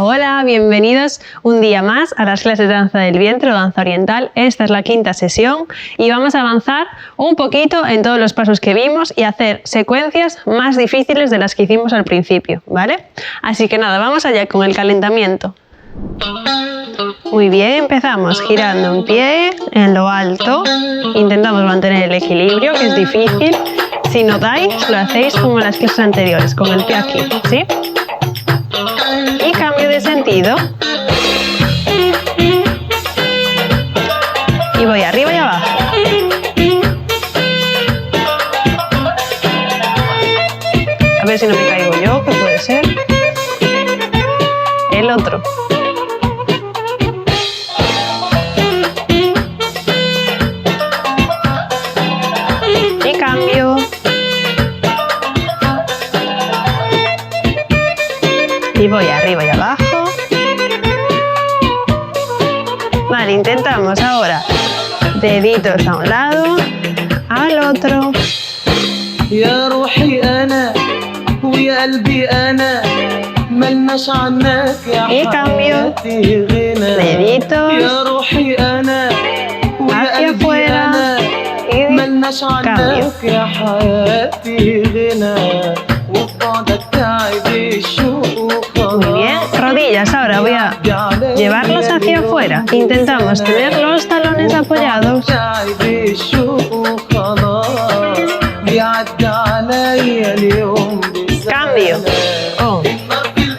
Hola, bienvenidos un día más a las clases de danza del vientre o danza oriental. Esta es la quinta sesión y vamos a avanzar un poquito en todos los pasos que vimos y hacer secuencias más difíciles de las que hicimos al principio, ¿vale? Así que nada, vamos allá con el calentamiento. Muy bien, empezamos girando un pie en lo alto, intentamos mantener el equilibrio, que es difícil. Si notáis, lo hacéis como en las clases anteriores, con el pie aquí, ¿sí? Y cambio de sentido. Y voy arriba y abajo. A ver si no me caigo yo, que puede ser. El otro. Y cambio. Y voy arriba y abajo. Vale, intentamos ahora deditos a un lado, al otro. Y cambio. Deditos. Hacia afuera. Y cambio. Muy bien, rodillas, ahora voy a llevarlos hacia afuera. Intentamos tener los talones apoyados. Cambio. 1,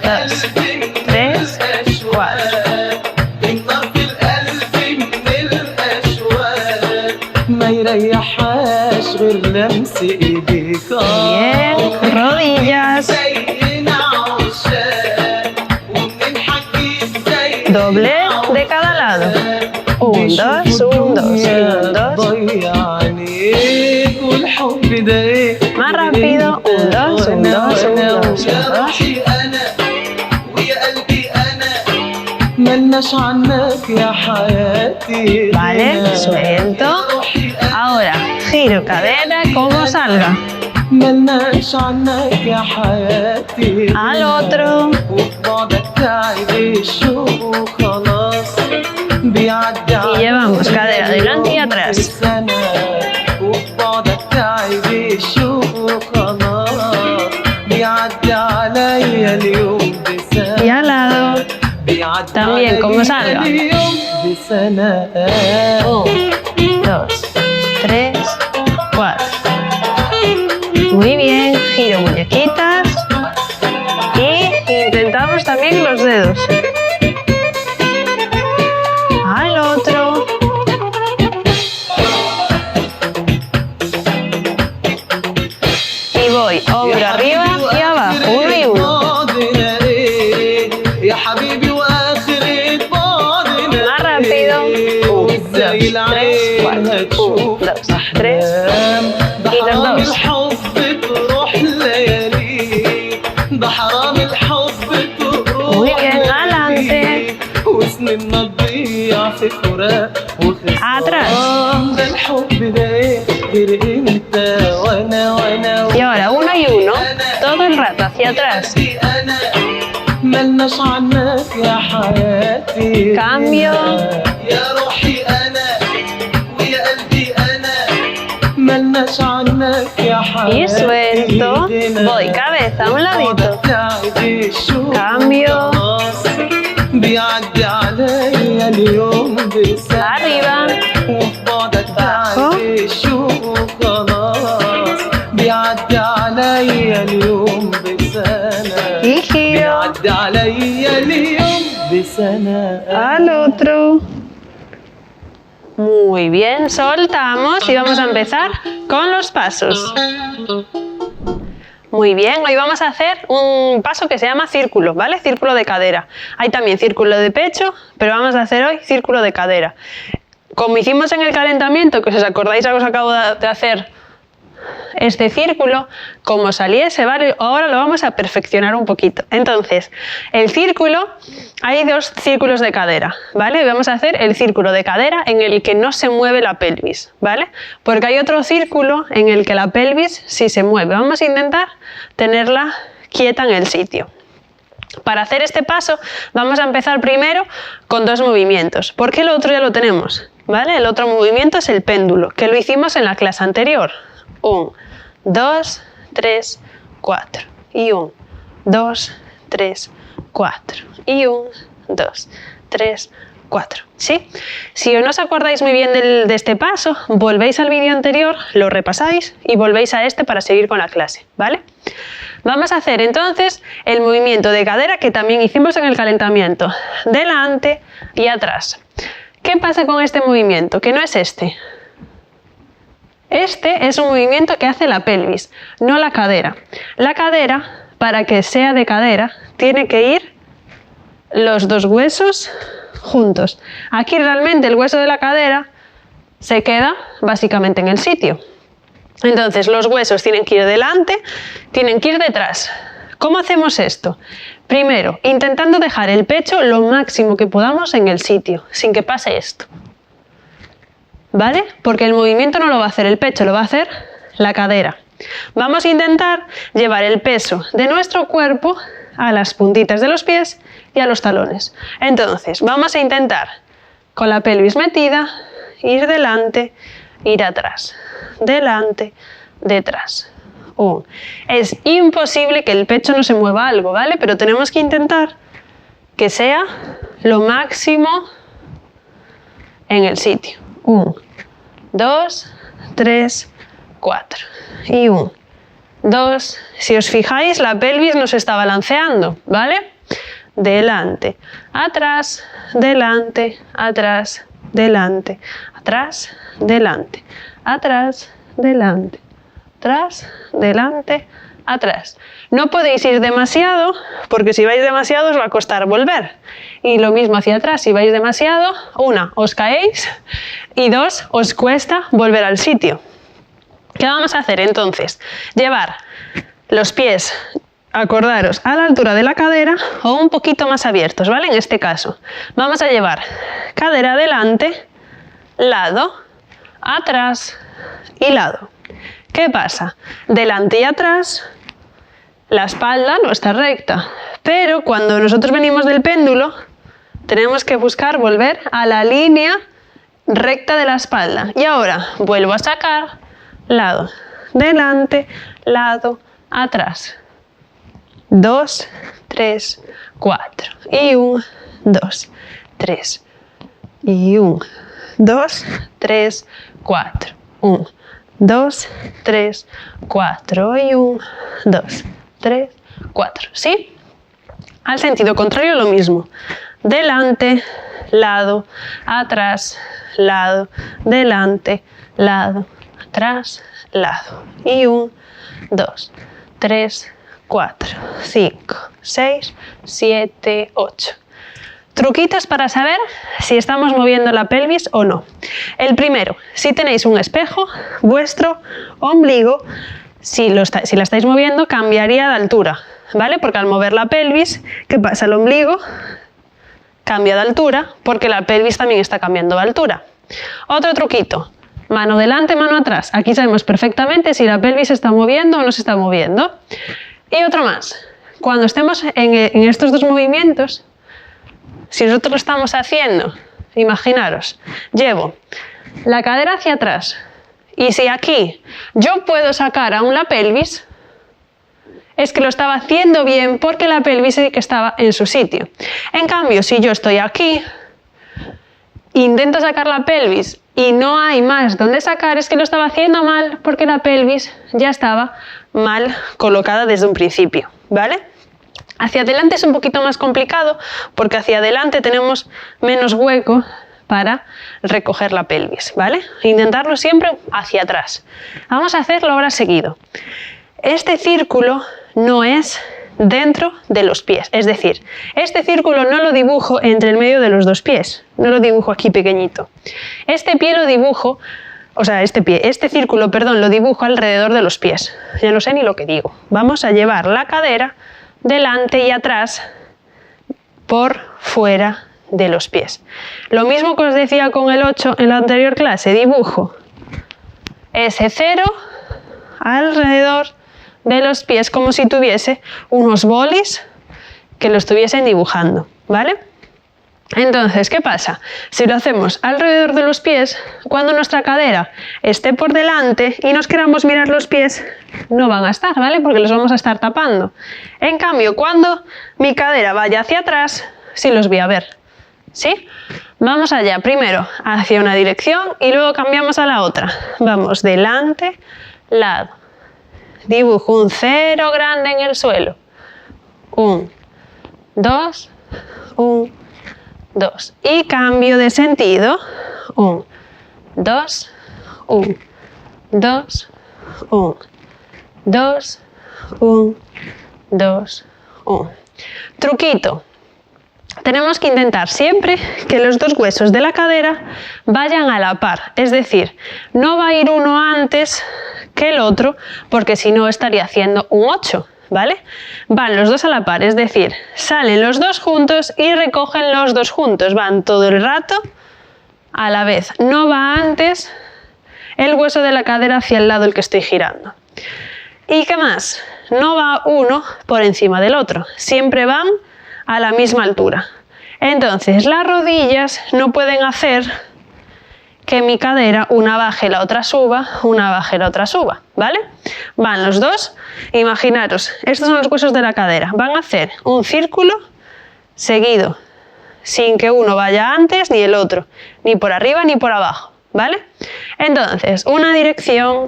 2, 3, 4. Bien, rodillas. Doble de cada lado. 1, 2, 1, 2, 1, 2. Más rápido. 1, 2, 1, 2, 1, 2, 2. Vale, suelto. Ahora, giro cadera como salga. Al otro. Y llevamos cadera adelante y atrás. Y al lado. También como salga. 1, 2, 3, 4. Muy bien, giro muñequitas. Y intentamos también los dedos. Al otro. Y voy hombro arriba y abajo, 1 y 1. Más rápido. 1, 2, 3, 4. 1, 2, 3. Y los dos. Muy bien, adelante. Atrás. Y ahora 1 y 1, todo el rato hacia atrás. Cambio. Y suelto. Voy cabeza a un ladito. Cambio. Arriba. Abajo. Y giro. Al otro. Muy bien, soltamos y vamos a empezar con los pasos. Muy bien, hoy vamos a hacer un paso que se llama círculo, ¿vale? Círculo de cadera. Hay también círculo de pecho, pero vamos a hacer hoy círculo de cadera. Como hicimos en el calentamiento, que si os acordáis que os acabo de hacer este círculo, como saliese, ¿vale? Ahora lo vamos a perfeccionar un poquito. Entonces, el círculo, hay 2 círculos de cadera, ¿vale? Vamos a hacer el círculo de cadera en el que no se mueve la pelvis, ¿vale? Porque hay otro círculo en el que la pelvis sí se mueve. Vamos a intentar tenerla quieta en el sitio. Para hacer este paso vamos a empezar primero con 2 movimientos, porque el otro ya lo tenemos, ¿vale? El otro movimiento es el péndulo, que lo hicimos en la clase anterior. 1, 2, 3, 4. Y 1, 2, 3, 4. Y 1, 2, 3, 4. ¿Sí? Si no os acordáis muy bien de este paso, volvéis al vídeo anterior, lo repasáis y volvéis a este para seguir con la clase, ¿vale? Vamos a hacer entonces el movimiento de cadera que también hicimos en el calentamiento. Delante y atrás. ¿Qué pasa con este movimiento? Que no es este. Este es un movimiento que hace la pelvis, no la cadera. La cadera, para que sea de cadera, tiene que ir los 2 huesos juntos. Aquí realmente el hueso de la cadera se queda básicamente en el sitio. Entonces los huesos tienen que ir delante, tienen que ir detrás. ¿Cómo hacemos esto? Primero, intentando dejar el pecho lo máximo que podamos en el sitio, sin que pase esto. ¿Vale? Porque el movimiento no lo va a hacer el pecho, lo va a hacer la cadera. Vamos a intentar llevar el peso de nuestro cuerpo a las puntitas de los pies y a los talones. Entonces, vamos a intentar, con la pelvis metida, ir delante, ir atrás. Delante, detrás. Es imposible que el pecho no se mueva algo, ¿vale? Pero tenemos que intentar que sea lo máximo en el sitio. 1, 2, 3, 4. Y 1, 2. Si os fijáis, la pelvis nos está balanceando, ¿vale? Delante, atrás, delante, atrás, delante, atrás, delante, atrás, delante, atrás, delante, atrás. No podéis ir demasiado, porque si vais demasiado os va a costar volver. Y lo mismo hacia atrás, si vais demasiado, 1, os caéis y 2, os cuesta volver al sitio. ¿Qué vamos a hacer entonces? Llevar los pies, acordaros, a la altura de la cadera o un poquito más abiertos, ¿vale? En este caso, vamos a llevar cadera adelante, lado, atrás y lado. ¿Qué pasa? Delante y atrás, la espalda no está recta, pero cuando nosotros venimos del péndulo, tenemos que buscar volver a la línea recta de la espalda. Y ahora vuelvo a sacar, lado, delante, lado, atrás. 2, 3, 4. Y 1, 2, 3. Y 1, 2, 3, 4. 1, 2, 3, 4. Y 1, 2, 3, 4. ¿Sí? Al sentido contrario lo mismo. Delante, lado, atrás, lado, delante, lado, atrás, lado. Y 1, 2, 3, 4, 5, 6, 7, 8. Truquitos para saber si estamos moviendo la pelvis o no. El primero, si tenéis un espejo, vuestro ombligo, si la estáis moviendo, cambiaría de altura, ¿vale? Porque al mover la pelvis, ¿qué pasa? El ombligo cambia de altura porque la pelvis también está cambiando de altura. Otro truquito, mano delante, mano atrás. Aquí sabemos perfectamente si la pelvis se está moviendo o no se está moviendo. Y otro más, cuando estemos en estos 2 movimientos, si nosotros lo estamos haciendo, imaginaros, llevo la cadera hacia atrás y si aquí yo puedo sacar aún la pelvis, es que lo estaba haciendo bien porque la pelvis sí que estaba en su sitio. En cambio, si yo estoy aquí, intento sacar la pelvis y no hay más donde sacar, es que lo estaba haciendo mal porque la pelvis ya estaba mal colocada desde un principio, ¿vale? Hacia adelante es un poquito más complicado porque hacia adelante tenemos menos hueco para recoger la pelvis, ¿vale? Intentarlo siempre hacia atrás. Vamos a hacerlo ahora seguido. Este círculo no es dentro de los pies, es decir, este círculo no lo dibujo entre el medio de los 2 pies, no lo dibujo aquí pequeñito. Este pie lo dibujo, este círculo, perdón, lo dibujo alrededor de los pies. Ya no sé ni lo que digo. Vamos a llevar la cadera delante y atrás por fuera de los pies. Lo mismo que os decía con el 8 en la anterior clase, dibujo ese 0 alrededor de los pies como si tuviese unos bolis que lo estuviesen dibujando, ¿vale? Entonces, ¿qué pasa? Si lo hacemos alrededor de los pies, cuando nuestra cadera esté por delante y nos queramos mirar los pies, no van a estar, ¿vale? Porque los vamos a estar tapando. En cambio, cuando mi cadera vaya hacia atrás, sí los voy a ver, ¿sí? Vamos allá, primero hacia una dirección y luego cambiamos a la otra. Vamos delante, lado. Dibujo un 0 grande en el suelo. 1, 2, 1, 2. Y cambio de sentido. 1, 2, 1, 2, 1, 2, 1, 2, 1. Truquito. Tenemos que intentar siempre que los dos huesos de la cadera vayan a la par. Es decir, no va a ir uno antes que el otro, porque si no estaría haciendo un 8. ¿Vale? Van los dos a la par, es decir, salen los dos juntos y recogen los dos juntos, van todo el rato a la vez, no va antes el hueso de la cadera hacia el lado el que estoy girando. ¿Y qué más? No va uno por encima del otro, siempre van a la misma altura. Entonces las rodillas no pueden hacer que mi cadera una baje, la otra suba, una baje, la otra suba, ¿vale? Van los dos, imaginaros, estos son los huesos de la cadera, van a hacer un círculo seguido, sin que uno vaya antes ni el otro, ni por arriba ni por abajo, ¿vale? Entonces, una dirección,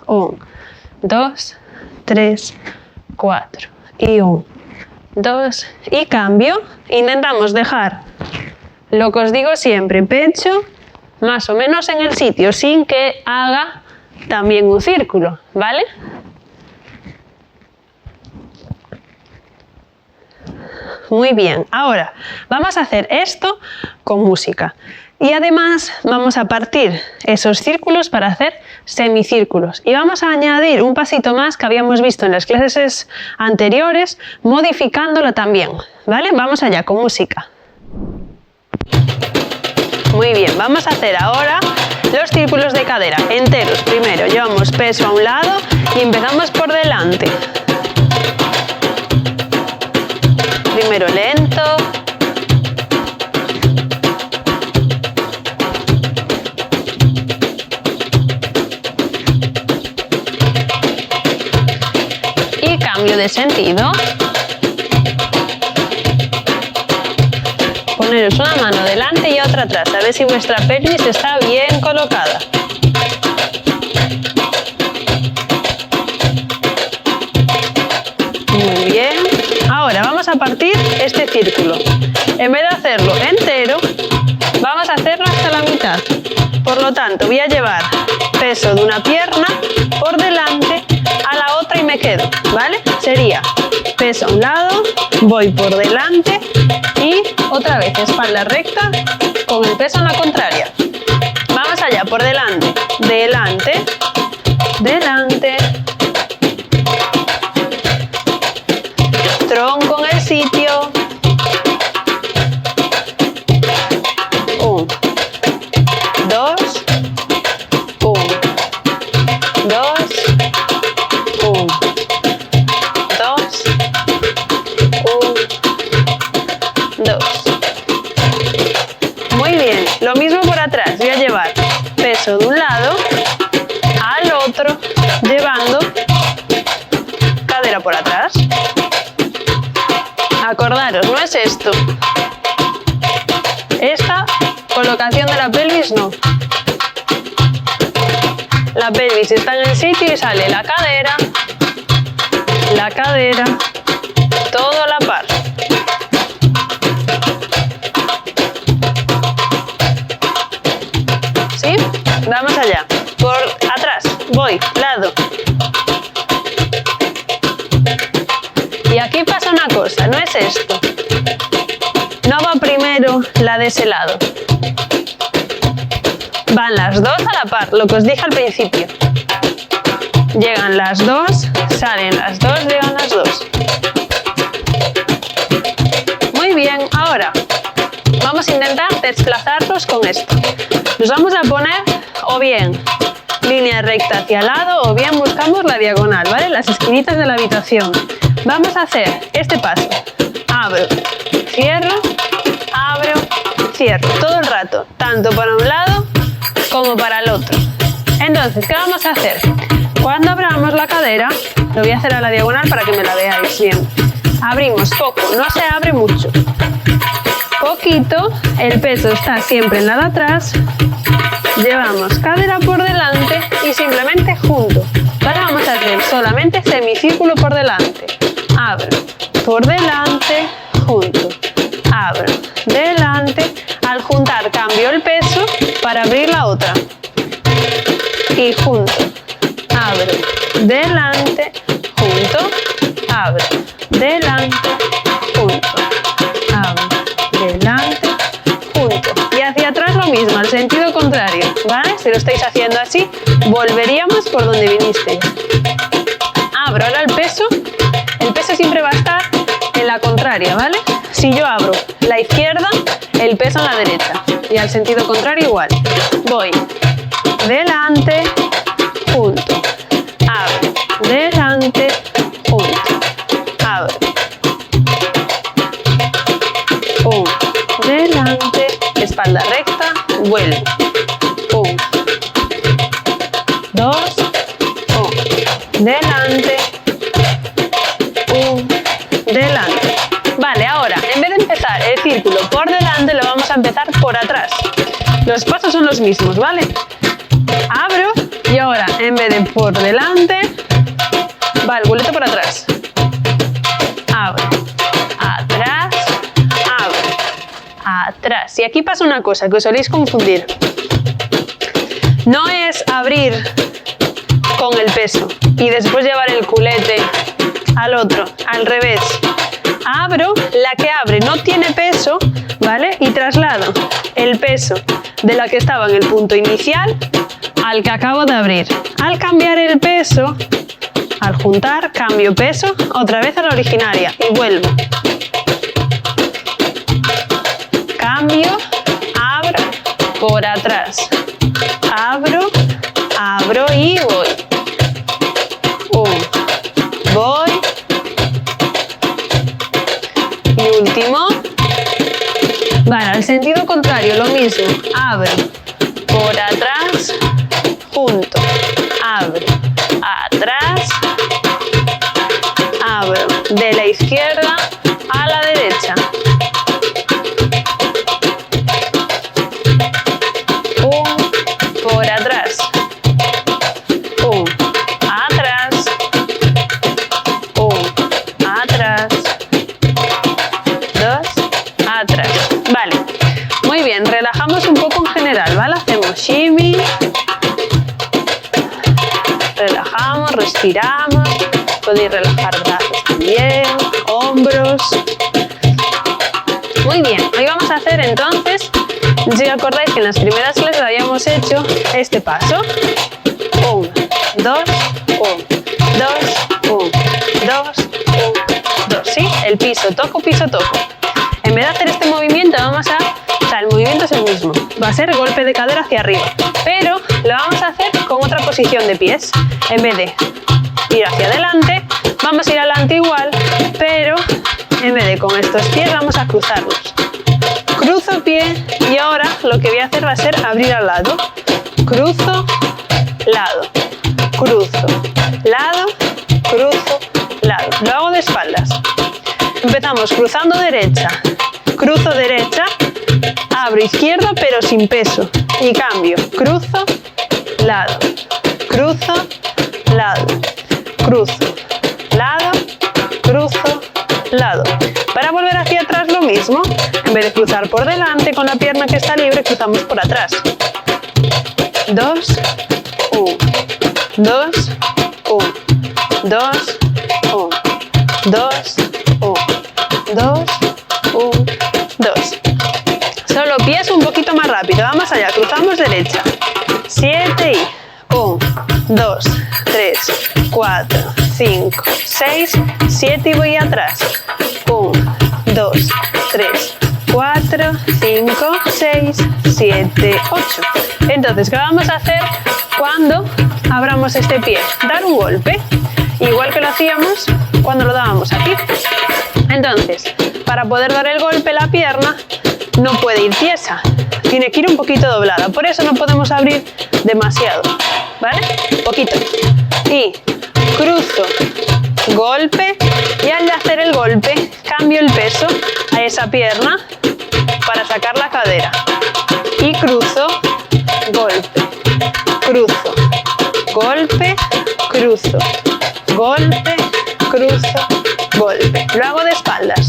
1, 2, 3, 4, y 1, 2, y cambio, intentamos dejar lo que os digo siempre, pecho más o menos en el sitio, sin que haga también un círculo, ¿vale? Muy bien, ahora vamos a hacer esto con música. Y además vamos a partir esos círculos para hacer semicírculos. Y vamos a añadir un pasito más que habíamos visto en las clases anteriores, modificándolo también, ¿vale? Vamos allá con música. Muy bien, vamos a hacer ahora los círculos de cadera enteros. Primero llevamos peso a un lado y empezamos por delante. Primero lento. Y cambio de sentido. Poneros una mano delante y otra atrás, a ver si vuestra pelvis está bien colocada. Muy bien. Ahora vamos a partir este círculo. En vez de hacerlo entero, vamos a hacerlo hasta la mitad. Por lo tanto, voy a llevar peso de una pierna por delante a la otra y me quedo, ¿vale? Sería peso a un lado, voy por delante y otra vez espalda recta con el peso en la contraria. Vamos allá, por delante, delante, delante. Tronco en el sitio. 1, 2, 1, 2, 1, 2, 1, 2. Muy bien, lo mismo por atrás. Voy a llevar peso de un lado al otro, llevando cadera por atrás. Acordaros, no es esto. Esta colocación de la pelvis no. La pelvis está en el sitio y sale la cadera, todo a la par. ¿Sí? Vamos allá. Por atrás, voy, lado. Y aquí pasa una cosa, no es esto. No va primero la de ese lado. Van las dos a la par, lo que os dije al principio. Llegan las dos, salen las dos, llegan las dos. Muy bien, ahora vamos a intentar desplazarlos con esto. Nos vamos a poner o bien línea recta hacia el lado o bien buscamos la diagonal, ¿vale? Las esquinitas de la habitación. Vamos a hacer este paso. Abro, cierro, todo el rato, tanto para un lado como para el otro. Entonces, ¿qué vamos a hacer? Cuando abramos la cadera, lo voy a hacer a la diagonal para que me la veáis bien. Abrimos poco, no se abre mucho. Poquito, el peso está siempre en la de atrás. Llevamos cadera por delante y simplemente junto. Ahora vamos a hacer solamente semicírculo por delante. Abro, por delante, junto. Abro, delante. Al juntar cambio el peso para abrir la otra. Y junto. Abro, delante, junto. Abro, delante, junto. Abro, delante, junto. Y hacia atrás lo mismo, al sentido contrario, ¿vale? Si lo estáis haciendo así, volveríamos por donde vinisteis. Abro ahora el peso siempre va a estar en la contraria, ¿vale? Si yo abro la izquierda, el peso en la derecha. Y al sentido contrario igual. Voy delante, junto. Abro, delante, junto. Abro. Delante, espalda recta, vuelvo. 1, 2, delante, delante. Vale, ahora, en vez de empezar el círculo por delante, lo vamos a empezar por atrás. Los pasos son los mismos, ¿vale? Abro y ahora, en vez de por delante, va el boleto por atrás. Abro, atrás, abro, atrás. Y aquí pasa una cosa que os soléis confundir. No es abrir con el peso y después llevar el culete al otro, al revés. Abro, la que abre no tiene peso, ¿vale? Y traslado el peso de la que estaba en el punto inicial al que acabo de abrir. Al cambiar el peso, al juntar, cambio peso, otra vez a la originaria y vuelvo. Cambio, abro, por atrás. Abro, abro y voy. Voy. Y último. Vale, al sentido contrario, lo mismo. Abro, por atrás, junto. Abro, atrás, abro, de la izquierda a la derecha. Por atrás. Atrás. Atrás. 2. Atrás. Vale. Muy bien, relajamos un poco en general, ¿vale? Hacemos shimmy. Relajamos, respiramos. Podéis relajar brazos también, hombros. Muy bien, hoy vamos a hacer entonces, si acordáis que en las primeras clases habíamos hecho este paso. 1, 2, 1, 2, 1, 2, 1, 2. ¿Sí? El piso, toco, toco. En vez de hacer este movimiento, el movimiento es el mismo. Va a ser golpe de cadera hacia arriba. Pero lo vamos a hacer con otra posición de pies. En vez de ir hacia adelante, vamos a ir adelante igual, pero en vez de con estos pies, vamos a cruzarlos. Cruzo pie y ahora lo que voy a hacer va a ser abrir al lado. Cruzo, lado, cruzo, lado, cruzo, lado. Lo hago de espaldas. Empezamos cruzando derecha, cruzo derecha, abro izquierda pero sin peso y cambio. Cruzo, lado, cruzo, lado, cruzo, lado, cruzo, lado. Para volver hacia atrás lo mismo. En vez de cruzar por delante con la pierna que está libre, cruzamos por atrás. 2, 1, 2, 1, 2, 1, 2, 1, 2, 1, 2. Solo pies un poquito más rápido. Vamos allá. Cruzamos derecha. 7 y 1, 2, 3, 4, 5, 6, 7 y voy atrás. 1, 2, 3, 4, 5, 6, 7, 8. Entonces, ¿qué vamos a hacer cuando abramos este pie? Dar un golpe. igual que lo hacíamos cuando lo dábamos aquí. Entonces, para poder dar el golpe la pierna no puede ir tiesa, tiene que ir un poquito doblada, por eso no podemos abrir demasiado, ¿vale? Poquito. Y cruzo, golpe, y al hacer el golpe cambio el peso a esa pierna para sacar la cadera. Y cruzo, golpe, cruzo, golpe, cruzo, golpe, cruzo, golpe. Lo hago de espaldas.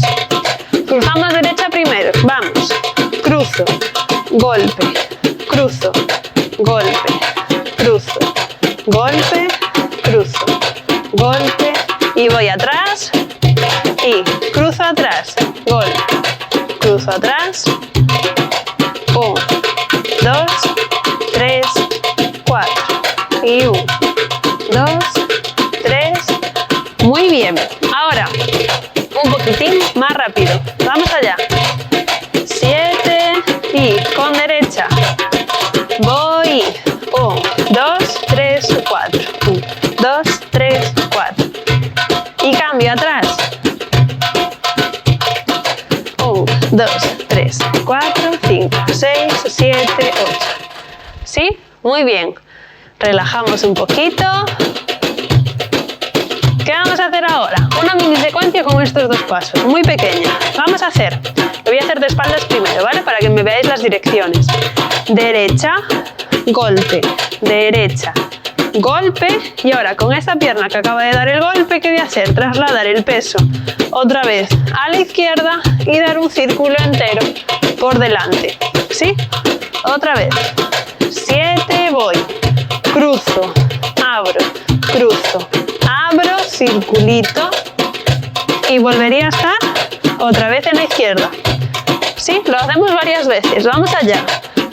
Cruzamos derecha primero. Vamos. Cruzo, golpe, cruzo, golpe, cruzo, golpe, cruzo, golpe. Y voy atrás y cruzo atrás, golpe, cruzo atrás. 1, 2, 3, 4. Y 1, 2, 3. Muy bien. Ahora, un poquitín más rápido. Vamos allá. 7 y con derecha. Voy. 1, 2, 3, 4. 1, 2, 3, 4. Y cambio atrás. 1, 2, 3, 4, 5, 6, 7, 8. ¿Sí? Muy bien. Relajamos un poquito. ¿Qué vamos a hacer ahora? Una mini secuencia con estos dos pasos, muy pequeña. Vamos a hacer, lo voy a hacer de espaldas primero, ¿vale? Para que me veáis las direcciones. Derecha, golpe, derecha, golpe. Y ahora con esta pierna que acaba de dar el golpe, ¿qué voy a hacer? Trasladar el peso otra vez a la izquierda y dar un círculo entero por delante. ¿Sí? Otra vez. 7, voy. Cruzo, abro, cruzo, abro, circulito y volvería a estar otra vez en la izquierda. ¿Sí? Lo hacemos varias veces. Vamos allá.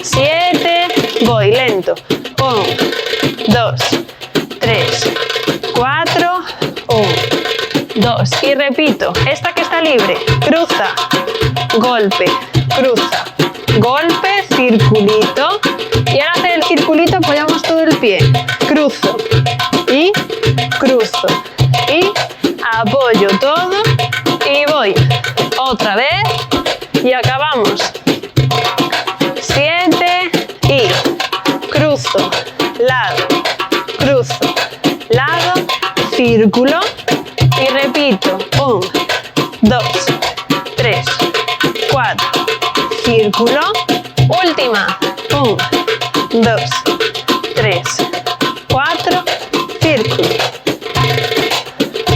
7, voy lento. 1, 2, 3, 4, 1, 2. Y repito, esta que está libre, cruza, golpe, cruza, golpe, circulito. Y al hacer el circulito apoyamos todo el pie. Cruzo y cruzo y apoyo todo y voy otra vez y acabamos. 7 y cruzo, lado, cruzo, lado, círculo y repito. 1, 2, 3, 4, círculo. Última. 1, 2, 3, 4, círculo.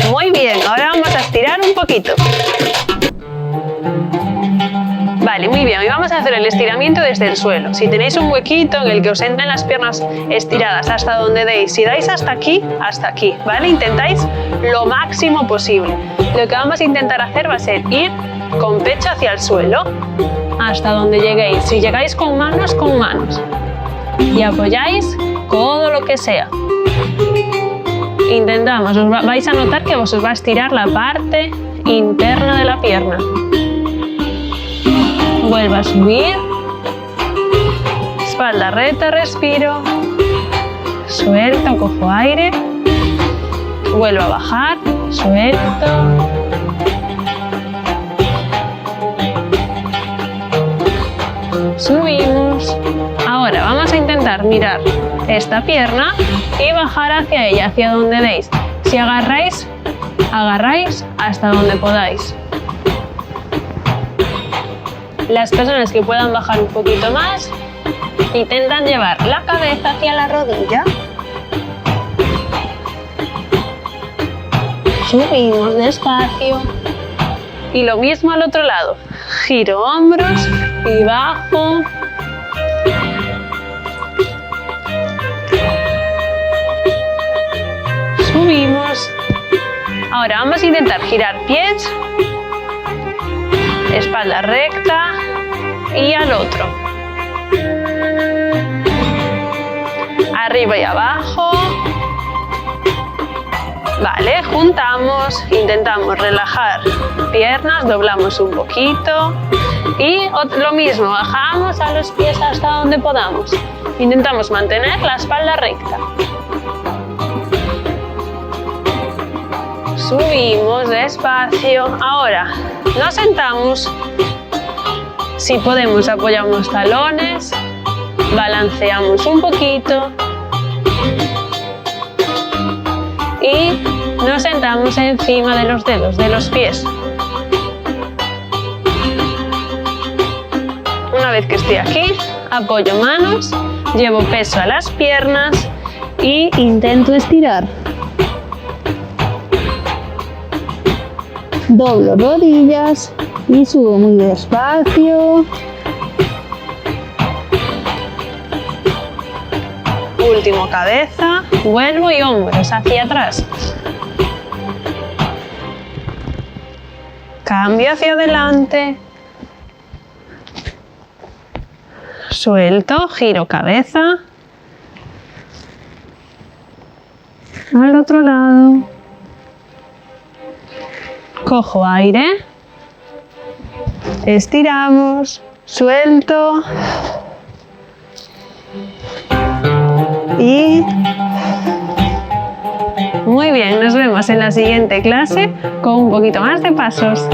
Muy bien, ahora vamos a estirar un poquito. Vale, muy bien, hoy vamos a hacer el estiramiento desde el suelo. Si tenéis un huequito en el que os entren las piernas estiradas hasta donde deis, si dais hasta aquí, ¿vale? Intentáis lo máximo posible. Lo que vamos a intentar hacer va a ser ir con pecho hacia el suelo, hasta donde lleguéis. Si llegáis con manos, y apoyáis todo lo que sea. Intentamos, vais a notar que os va a estirar la parte interna de la pierna. Vuelvo a subir, espalda recta, respiro, suelto, cojo aire, vuelvo a bajar, suelto. Subimos. Ahora vamos a intentar mirar esta pierna y bajar hacia ella, hacia donde deis. Si agarráis, agarráis hasta donde podáis. Las personas que puedan bajar un poquito más, intentan llevar la cabeza hacia la rodilla. Subimos despacio. Y lo mismo al otro lado. Giro hombros y bajo. Subimos. Ahora vamos a intentar girar pies, espalda recta y al otro. Arriba y abajo. Vale, juntamos, intentamos relajar piernas, doblamos un poquito y lo mismo, bajamos a los pies hasta donde podamos. Intentamos mantener la espalda recta. Subimos despacio. Ahora nos sentamos. Si podemos, apoyamos los talones, balanceamos un poquito y nos sentamos encima de los dedos de los pies. Una vez que estoy aquí, apoyo manos, llevo peso a las piernas y intento estirar. Doblo rodillas y subo muy despacio. Último, cabeza, vuelvo y hombros hacia atrás. Cambio hacia adelante. Suelto, giro cabeza. Al otro lado. Cojo aire. Estiramos. Suelto. Y muy bien, nos vemos en la siguiente clase con un poquito más de pasos.